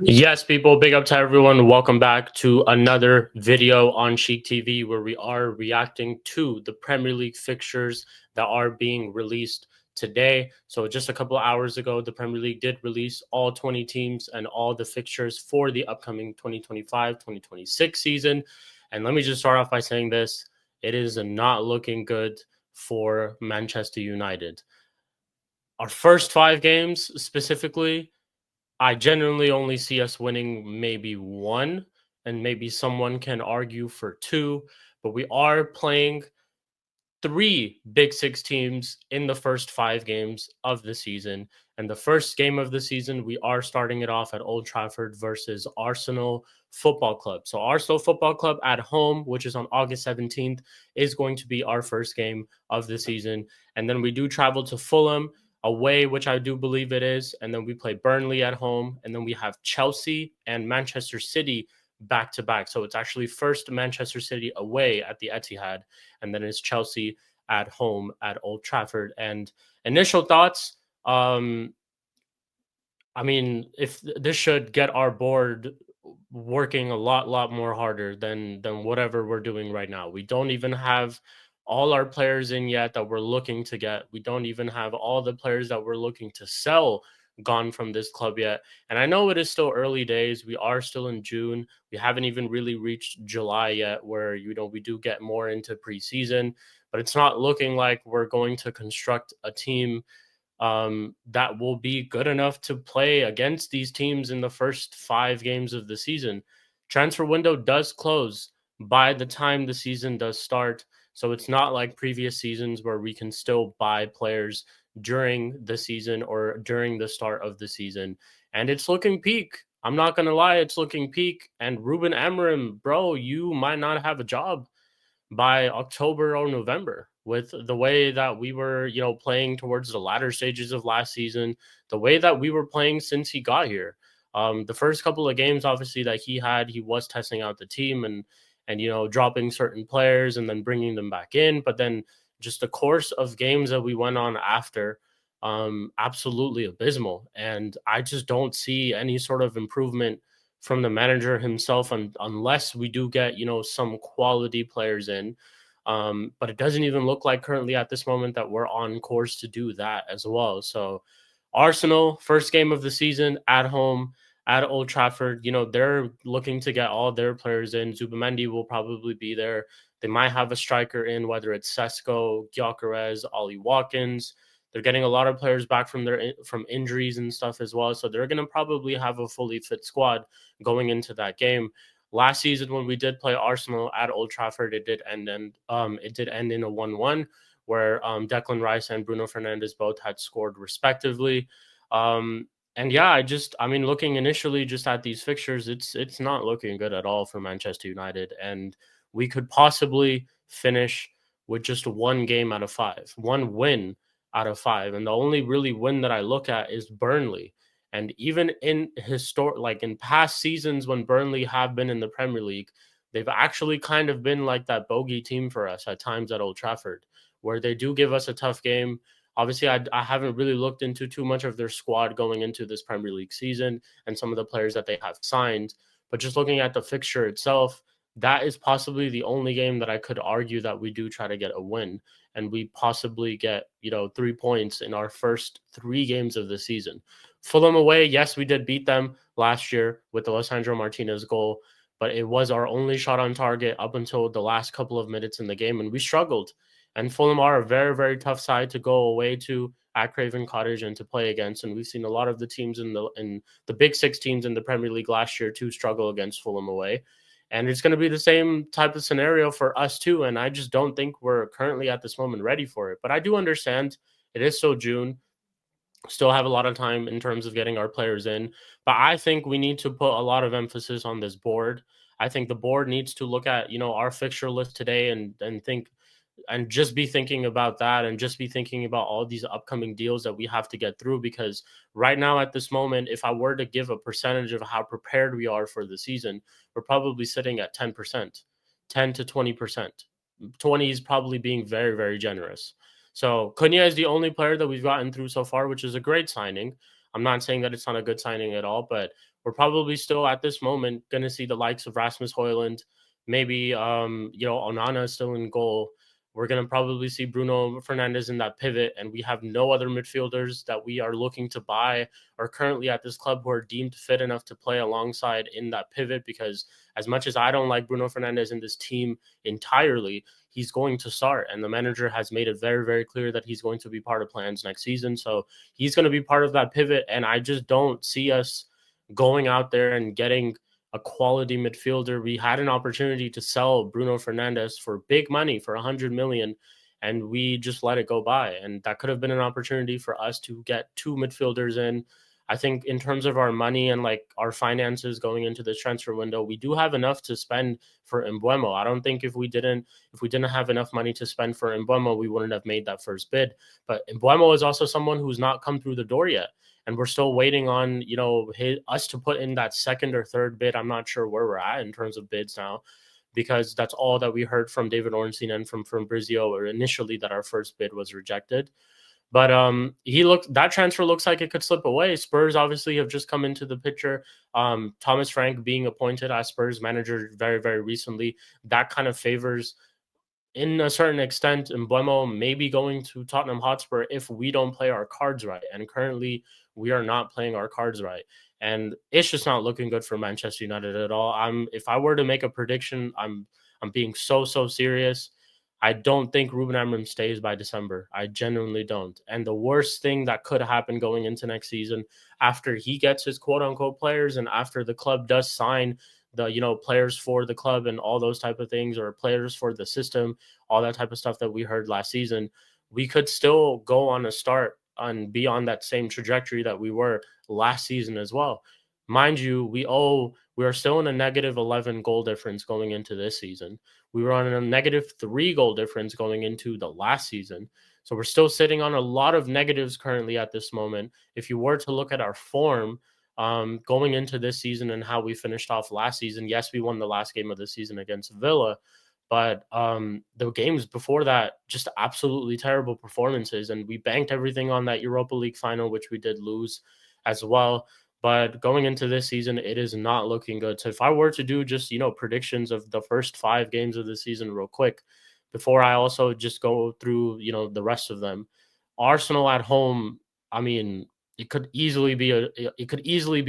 Yes, people, big up to everyone. Welcome back to another video on Chic TV where we are reacting to the Premier League fixtures that are being released today. So just a couple of hours ago, the Premier League did release all 20 teams and all the fixtures for the upcoming 2025-2026 season. And let me just start off by saying this. It is not looking good for Manchester United. Our first 5 games specifically, I genuinely only see us winning maybe one, and maybe someone can argue for two, but we are playing 3 Big 6 teams in the first 5 games of the season. And the first game of the season, we are starting it off at Old Trafford versus Arsenal Football Club. So, Arsenal Football Club at home, which is on August 17th, is going to be our first game of the season. And then we do travel to Fulham away, which I do believe it is. And then we play Burnley at home. And then we have Chelsea and Manchester City back to back. So it's actually first Manchester City away at the Etihad, and then it's Chelsea at home at Old Trafford. And initial thoughts, I mean, if this should get our board working a lot more harder than whatever we're doing right now. We don't even have all our players in yet that we're looking to get. We don't even have all the players that we're looking to sell gone from this club yet. And I know it is still early days. We are still in June. We haven't even really reached July yet, where we do get more into preseason, but it's not looking like we're going to construct a team that will be good enough to play against these teams in the first 5 games of the season. Transfer window does close by the time the season does start. So it's not like previous seasons where we can still buy players during the season or during the start of the season. And it's looking peak. I'm not going to lie, it's looking peak. And Ruben Amorim, bro, you might not have a job by October or November with the way that we were, playing towards the latter stages of last season, the way that we were playing since he got here. The first couple of games, obviously, that he was testing out the team and dropping certain players and then bringing them back in. But then just the course of games that we went on after, absolutely abysmal. And I just don't see any sort of improvement from the manager himself unless we do get some quality players in, but it doesn't even look like currently at this moment that we're on course to do that as well. So Arsenal, first game of the season at home at Old Trafford, they're looking to get all their players in. Zubamendi will probably be there. They might have a striker in, whether it's Sesko, Gyökeres, Ollie Watkins. They're getting a lot of players back from injuries and stuff as well. So they're going to probably have a fully fit squad going into that game. Last season, when we did play Arsenal at Old Trafford, it did end in a 1-1, where Declan Rice and Bruno Fernandes both had scored respectively. And yeah, looking initially just at these fixtures, it's not looking good at all for Manchester United, and we could possibly finish with just one game out of 5, one win out of 5, and the only really win that I look at is Burnley. And even in in past seasons when Burnley have been in the Premier League, they've actually kind of been like that bogey team for us at times at Old Trafford, where they do give us a tough game. Obviously, I haven't really looked into too much of their squad going into this Premier League season and some of the players that they have signed. But just looking at the fixture itself, that is possibly the only game that I could argue that we do try to get a win and we possibly get, 3 points in our first 3 games of the season. Fulham away, yes, we did beat them last year with the Lisandro Martinez goal, but it was our only shot on target up until the last couple of minutes in the game, and we struggled. And Fulham are a very, very tough side to go away to at Craven Cottage and to play against. And we've seen a lot of the teams in the Big 6 teams in the Premier League last year to struggle against Fulham away. And it's going to be the same type of scenario for us too. And I just don't think we're currently at this moment ready for it. But I do understand it is still June. Still have a lot of time in terms of getting our players in. But I think we need to put a lot of emphasis on this board. I think the board needs to look at, our fixture list today and think and just be thinking about that and just be thinking about all these upcoming deals that we have to get through. Because right now at this moment, if I were to give a percentage of how prepared we are for the season, we're probably sitting at 10%, 10 to 20%. 20 is probably being very, very generous. So Cunha is the only player that we've gotten through so far, which is a great signing. I'm not saying that it's not a good signing at all, but we're probably still at this moment going to see the likes of Rasmus Højlund, maybe Onana is still in goal. We're going to probably see Bruno Fernandes in that pivot, and we have no other midfielders that we are looking to buy or currently at this club who are deemed fit enough to play alongside in that pivot. Because as much as I don't like Bruno Fernandes in this team entirely, he's going to start, and the manager has made it very, very clear that he's going to be part of plans next season. So he's going to be part of that pivot, and I just don't see us going out there and getting a quality midfielder. We had an opportunity to sell Bruno Fernandes for big money, for 100 million, and we just let it go by. And that could have been an opportunity for us to get two midfielders in. I think in terms of our money and like our finances going into this transfer window, we do have enough to spend for Mbeumo. I don't think if we didn't have enough money to spend for Mbeumo, we wouldn't have made that first bid. But Mbeumo is also someone who's not come through the door yet, and we're still waiting on us to put in that second or third bid. I'm not sure where we're at in terms of bids now, because that's all that we heard from David Ornstein and from Brizio, or initially, that our first bid was rejected. But that transfer looks like it could slip away. Spurs obviously have just come into the picture. Thomas Frank being appointed as Spurs manager very, very recently, that kind of favors, in a certain extent, Mbeumo may be going to Tottenham Hotspur if we don't play our cards right. And currently, we are not playing our cards right. And it's just not looking good for Manchester United at all. If I were to make a prediction, I'm being so serious. I don't think Ruben Amorim stays by December. I genuinely don't. And the worst thing that could happen going into next season, after he gets his quote unquote players and after the club does sign the players for the club and all those type of things, or players for the system, all that type of stuff that we heard last season, we could still go on a start and be on that same trajectory that we were last season as well. Mind you, we are still in a negative 11 goal difference going into this season. We were on a negative 3 goal difference going into the last season. So we're still sitting on a lot of negatives currently at this moment. If you were to look at our form going into this season and how we finished off last season, yes, we won the last game of the season against Villa, but the games before that, just absolutely terrible performances. And we banked everything on that Europa League final, which we did lose as well. But going into this season, it is not looking good. So if I were to do just, predictions of the first 5 games of the season real quick, before I also just go through, the rest of them, Arsenal at home, I mean, it could easily be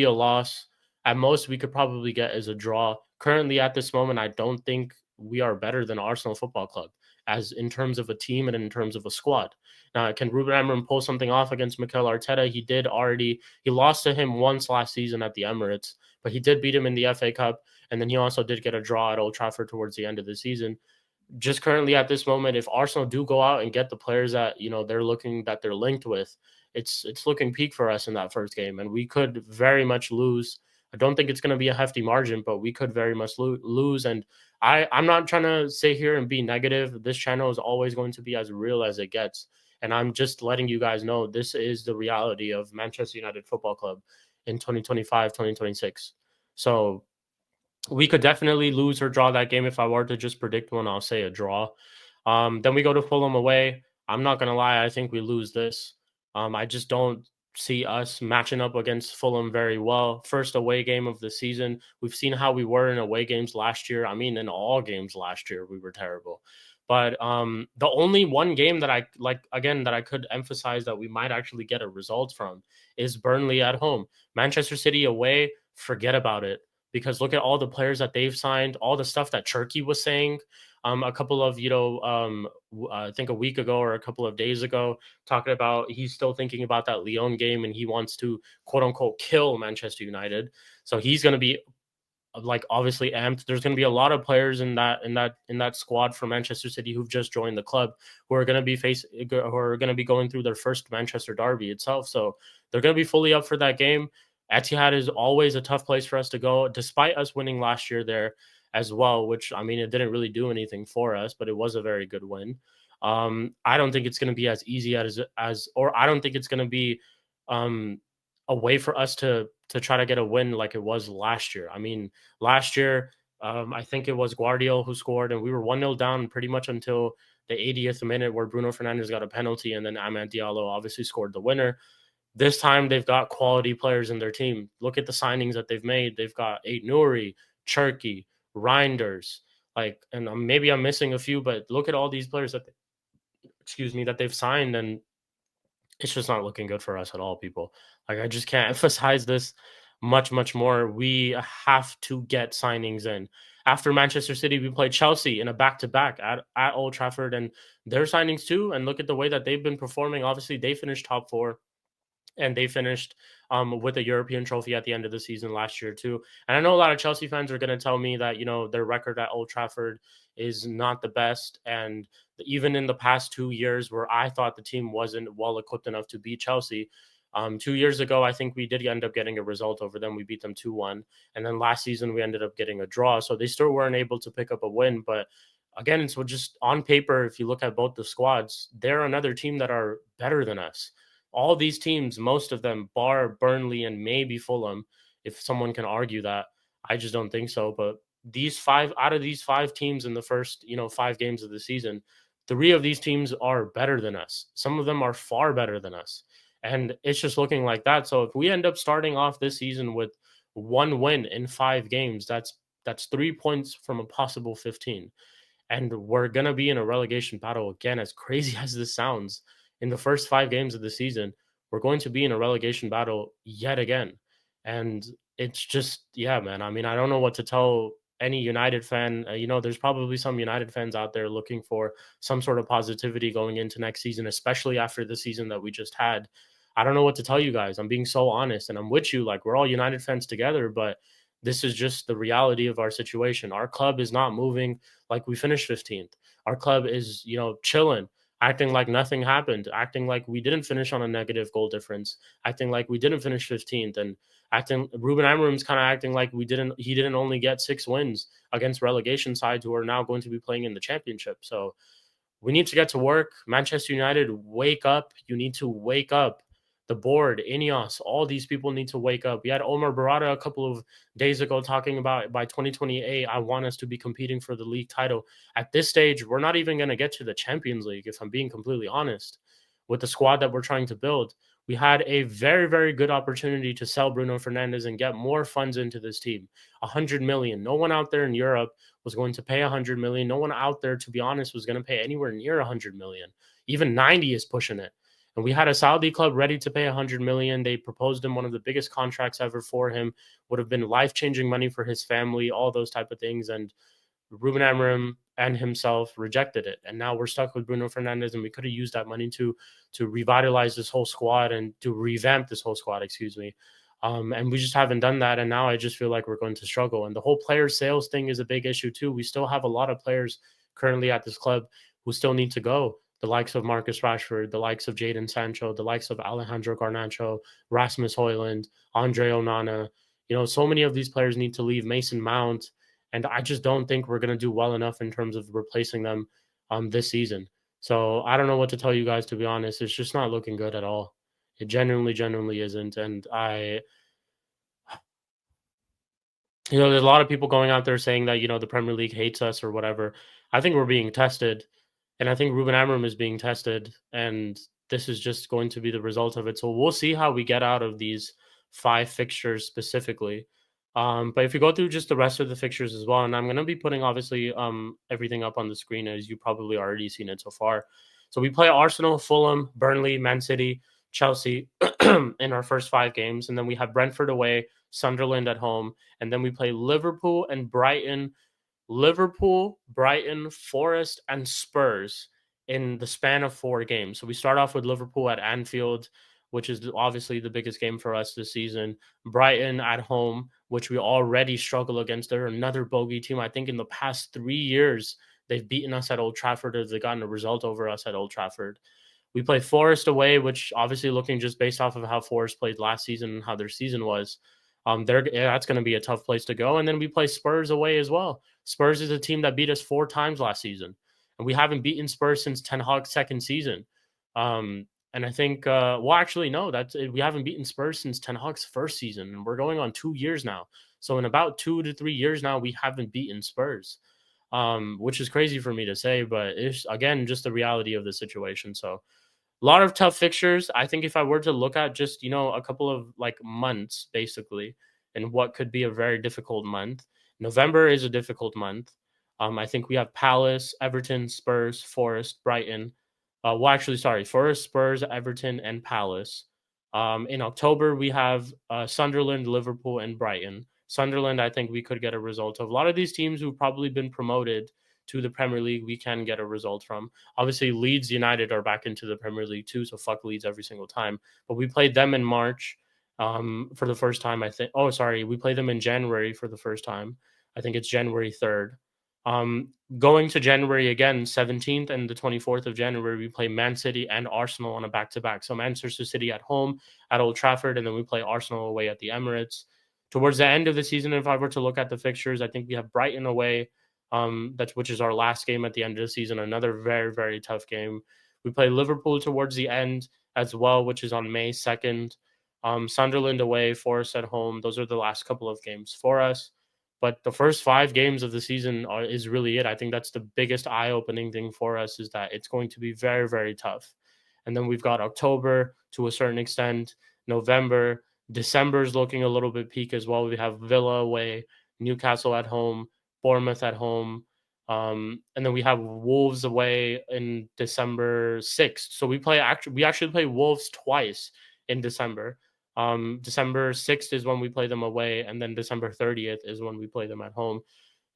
a loss. At most, we could probably get as a draw. Currently, at this moment, I don't think we are better than Arsenal Football Club, as in terms of a team and in terms of a squad. Now, can Ruben Amorim pull something off against Mikel Arteta? He lost to him once last season at the Emirates, but he did beat him in the FA Cup, and then he also did get a draw at Old Trafford towards the end of the season. Just currently at this moment, if Arsenal do go out and get the players that they're linked with, it's looking peak for us in that first game, and we could very much lose. I don't think it's going to be a hefty margin, but we could very much lose. And I'm not trying to sit here and be negative. This channel is always going to be as real as it gets. And I'm just letting you guys know this is the reality of Manchester United Football Club in 2025, 2026. So we could definitely lose or draw that game. If I were to just predict one, I'll say a draw. Then we go to Fulham away. I'm not going to lie. I think we lose this. I just don't see us matching up against Fulham very well. First away game of the season. We've seen how we were in away games last year. I mean, in all games last year, we were terrible. But the only one game that I could emphasize that we might actually get a result from is Burnley at home. Manchester City away, forget about it. Because look at all the players that they've signed, all the stuff that Turkey was saying a couple of, I think a week ago or a couple of days ago, talking about he's still thinking about that Lyon game and he wants to, quote unquote, kill Manchester United. So he's going to be obviously amped. There's going to be a lot of players in that squad for Manchester City who've just joined the club who are going to be going through their first Manchester derby itself. So they're going to be fully up for that game. Etihad is always a tough place for us to go, despite us winning last year there as well, which, I mean, it didn't really do anything for us, but it was a very good win. I don't think it's going to be as easy or I don't think it's going to be a way for us to try to get a win like it was last year. I mean, last year, I think it was Guardiola who scored, and we were 1-0 down pretty much until the 80th minute, where Bruno Fernandes got a penalty, and then Amad Diallo obviously scored the winner. This time they've got quality players in their team. Look at the signings that they've made. They've got Eight Nuri, Cherky, Reinders, like, and maybe I'm missing a few, but look at all these players that excuse me, that they've signed, and it's just not looking good for us at all, people. Like, I just can't emphasize this much more. We have to get signings in. After Manchester City, we played Chelsea in a back-to-back at Old Trafford, and their signings too. And look at the way that they've been performing. Obviously, they finished top four, and they finished with a European trophy at the end of the season last year too. And I know a lot of Chelsea fans are going to tell me that their record at Old Trafford is not the best, and even in the past 2 years where I thought the team wasn't well equipped enough to beat Chelsea. 2 years ago, I think we did end up getting a result over them. We beat them 2-1. And then last season, we ended up getting a draw. So they still weren't able to pick up a win. But again, so just on paper, if you look at both the squads, they're another team that are better than us. All these teams, most of them, bar Burnley and maybe Fulham, if someone can argue that, I just don't think so. But these five out of these five teams in the first, 5 games of the season, three of these teams are better than us. Some of them are far better than us. And it's just looking like that. So if we end up starting off this season with one win in 5 games, that's 3 points from a possible 15, and we're going to be in a relegation battle again. As crazy as this sounds, in the first 5 games of the season, we're going to be in a relegation battle yet again. And it's just, yeah, man. I mean, I don't know what to tell any United fan. There's probably some United fans out there looking for some sort of positivity going into next season, especially after the season that we just had. I don't know what to tell you guys. I'm being so honest, and I'm with you. Like, we're all United fans together, but this is just the reality of our situation. Our club is not moving. Like, we finished 15th. Our club is, chilling, acting like nothing happened, acting like we didn't finish on a negative goal difference, acting like we didn't finish 15th, and acting Ruben Amorim's kind of acting like he didn't only get 6 wins against relegation sides who are now going to be playing in the championship. So we need to get to work. Manchester United, wake up. You need to wake up. The board, Ineos, all these people need to wake up. We had Omar Barada a couple of days ago talking about by 2028, I want us to be competing for the league title. At this stage, we're not even going to get to the Champions League, if I'm being completely honest, with the squad that we're trying to build. We had a very, very good opportunity to sell Bruno Fernandes and get more funds into this team. 100 million. No one out there in Europe was going to pay 100 million. No one out there, to be honest, was going to pay anywhere near 100 million. Even 90 is pushing it. And we had a Saudi club ready to pay 100 million. They proposed him one of the biggest contracts ever for him. Would have been life-changing money for his family, all those type of things. And Ruben Amorim and himself rejected it. And now we're stuck with Bruno Fernandes, and we could have used that money to revitalize this whole squad and to revamp this whole squad, excuse me. And we just haven't done that. And now I just feel like we're going to struggle. And the whole player sales thing is a big issue too. We still have a lot of players currently at this club who still need to go. The likes of Marcus Rashford, the likes of Jadon Sancho, the likes of Alejandro Garnacho, Rasmus Højlund, Andre Onana. So many of these players need to leave. Mason Mount. And I just don't think we're going to do well enough in terms of replacing them this season. So I don't know what to tell you guys, to be honest. It's just not looking good at all. It genuinely isn't. And there's a lot of people going out there saying that, the Premier League hates us or whatever. I think we're being tested. And I think Ruben Amorim is being tested. And this is just going to be the result of it. So we'll see how we get out of these 5 fixtures specifically. But if you go through just the rest of the fixtures as well, and I'm going to be putting obviously everything up on the screen as you probably already seen it so far. So we play Arsenal, Fulham, Burnley, Man City, Chelsea in our first 5 games, and then we have Brentford away, Sunderland at home, and then we play Liverpool and Brighton, Forest, and Spurs in the span of 4 games. So we start off with Liverpool at Anfield, which is obviously the biggest game for us this season. Brighton at home, which we already struggle against. They're another bogey team. I think in the past 3 years, they've beaten us at Old Trafford, or they've gotten a result over us at Old Trafford. We play Forest away, which obviously, looking just based off of how Forest played last season and how their season was, that's going to be a tough place to go. And then we play Spurs away as well. Spurs is a team that beat us 4 times last season, and we haven't beaten Spurs since Ten Hag's second season. And I think, actually, no, we haven't beaten Spurs since Ten Hag's first season, and we're going on 2 years now. So in about 2 to 3 years now, we haven't beaten Spurs, which is crazy for me to say, but it's, again, just the reality of the situation. So A lot of tough fixtures. I think if I were to look at just, a couple of like months basically, and what could be a very difficult month. November is a difficult month. I think we have Palace, Everton, Spurs, Forest, Brighton. Well, actually, sorry, Forest, Spurs, Everton, and Palace. In October, we have Sunderland, Liverpool, and Brighton. Sunderland, I think we could get a result of. A lot of these teams who've probably been promoted to the Premier League, we can get a result from. Obviously, Leeds United are back into the Premier League too, so fuck Leeds every single time. But we played them in March for the first time, I think. Oh, sorry, we played them in January for the first time. I think it's January 3rd. Going to January again, 17th and the 24th of January, we play Man City and Arsenal on a back-to-back. So Manchester City at home at Old Trafford, and then we play Arsenal away at the Emirates. Towards the end of the season, if I were to look at the fixtures, I think we have Brighton away, which is our last game at the end of the season. Another very, very tough game. We play Liverpool towards the end as well, which is on May 2nd. Sunderland away, Forest at home. Those are the last couple of games for us. But the first 5 games of the season is really it. I think that's the biggest eye-opening thing for us, is that it's going to be very, very tough. And then we've got October to a certain extent, November, December is looking a little bit peak as well. We have Villa away, Newcastle at home, Bournemouth at home, and then we have Wolves away in December 6th. So we actually play Wolves twice in December. December 6th is when we play them away, and then December 30th is when we play them at home.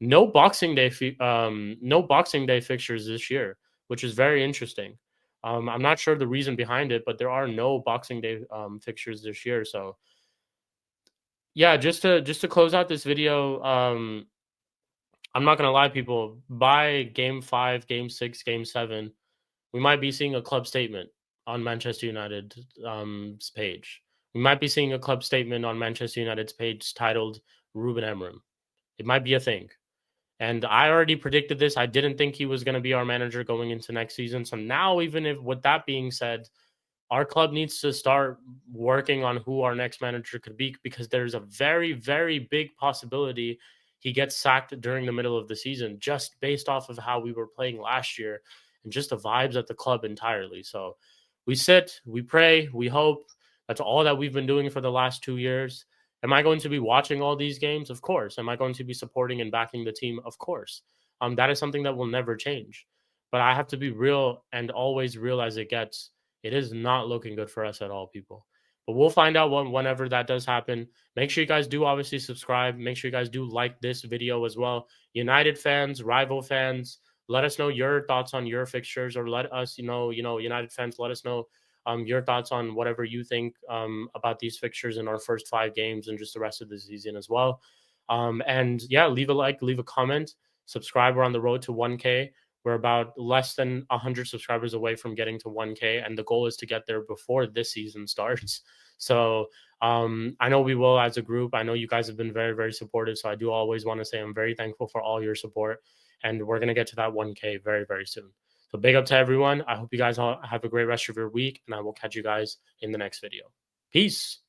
No Boxing Day fixtures this year, which is very interesting. I'm not sure the reason behind it, but there are no Boxing Day fixtures this year. So yeah, just to close out this video, I'm not gonna lie, people. By game 5, game 6, game 7, we might be seeing a club statement on Manchester United's page. We might be seeing a club statement on Manchester United's page titled Ruben Amorim. It might be a thing. And I already predicted this. I didn't think he was going to be our manager going into next season. So now, even if with that being said, our club needs to start working on who our next manager could be, because there's a very, very big possibility he gets sacked during the middle of the season, just based off of how we were playing last year and just the vibes at the club entirely. So we sit, we pray, we hope. That's all that we've been doing for the last 2 years. Am I going to be watching all these games? Of course. Am I going to be supporting and backing the team? Of course. That is something that will never change. But I have to be real and always real as it gets. It is not looking good for us at all, people. But we'll find out whenever that does happen. Make sure you guys do obviously subscribe. Make sure you guys do like this video as well. United fans, rival fans, let us know your thoughts on your fixtures, or let us, United fans, let us know your thoughts on whatever you think about these fixtures in our first 5 games and just the rest of the season as well. And yeah, leave a like, leave a comment, subscribe. We're on the road to 1K. We're about less than 100 subscribers away from getting to 1K, and the goal is to get there before this season starts. So I know we will as a group. I know you guys have been very, very supportive. So I do always want to say I'm very thankful for all your support, and we're going to get to that 1K very, very soon. So big up to everyone. I hope you guys all have a great rest of your week, and I will catch you guys in the next video. Peace.